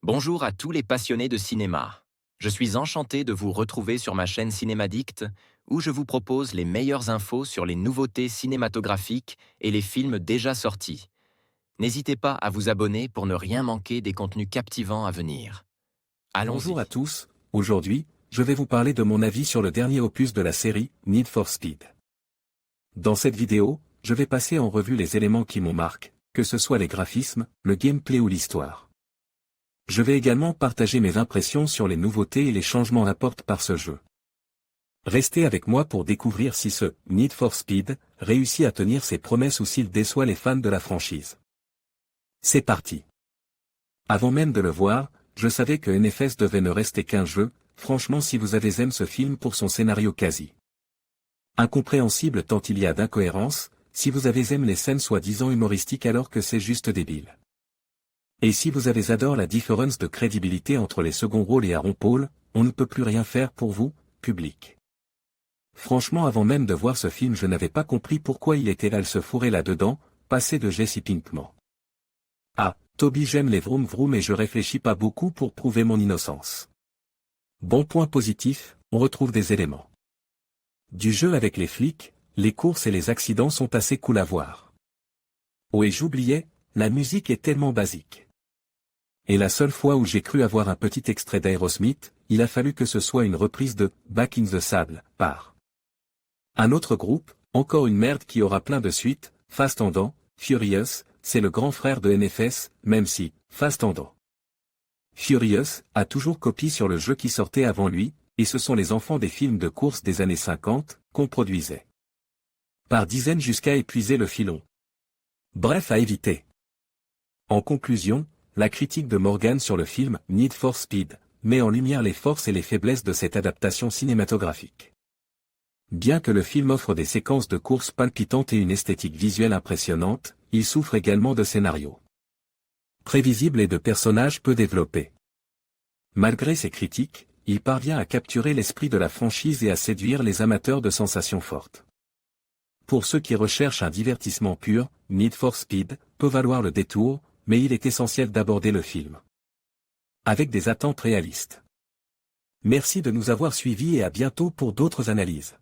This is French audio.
Bonjour à tous les passionnés de cinéma. Je suis enchanté de vous retrouver sur ma chaîne Cinémadicte, où je vous propose les meilleures infos sur les nouveautés cinématographiques et les films déjà sortis. N'hésitez pas à vous abonner pour ne rien manquer des contenus captivants à venir. Bonjour à Allons-y. tous, aujourd'hui, je vais vous parler de mon avis sur le dernier opus de la série, Need for Speed. Dans cette vidéo, je vais passer en revue les éléments qui m'ont marqué, que ce soit les graphismes, le gameplay ou l'histoire. Je vais également partager mes impressions sur les nouveautés et les changements apportés par ce jeu. Restez avec moi pour découvrir si ce Need for Speed réussit à tenir ses promesses ou s'il déçoit les fans de la franchise. C'est parti. Avant même de le voir, je savais que NFS devait ne rester qu'un jeu. Franchement, si vous avez aimé ce film pour son scénario quasi incompréhensible tant il y a d'incohérences, si vous avez aimé les scènes soi-disant humoristiques alors que c'est juste débile. Et si vous avez adoré la différence de crédibilité entre les seconds rôles et Aaron Paul, on ne peut plus rien faire pour vous, public. Franchement, avant même de voir ce film, je n'avais pas compris pourquoi il était là, se fourrer là-dedans, passé de Jesse Pinkman. Ah, Toby, j'aime les vroom vroom et je réfléchis pas beaucoup pour prouver mon innocence. Bon point positif, on retrouve des éléments du jeu avec les flics, les courses et les accidents sont assez cool à voir. Oh, et j'oubliais, la musique est tellement basique. Et la seule fois où j'ai cru avoir un petit extrait d'Aerosmith, il a fallu que ce soit une reprise de Back in the Saddle par un autre groupe, encore une merde qui aura plein de suites. Fast and Furious, c'est le grand frère de NFS, même si Fast and Furious a toujours copié sur le jeu qui sortait avant lui, et ce sont les enfants des films de course des années 50 qu'on produisait par dizaines jusqu'à épuiser le filon. Bref, à éviter. En conclusion, la critique de Morgan sur le film Need for Speed met en lumière les forces et les faiblesses de cette adaptation cinématographique. Bien que le film offre des séquences de courses palpitantes et une esthétique visuelle impressionnante, il souffre également de scénarios prévisibles et de personnages peu développés. Malgré ces critiques, il parvient à capturer l'esprit de la franchise et à séduire les amateurs de sensations fortes. Pour ceux qui recherchent un divertissement pur, Need for Speed peut valoir le détour, mais il est essentiel d'aborder le film avec des attentes réalistes. Merci de nous avoir suivis et à bientôt pour d'autres analyses.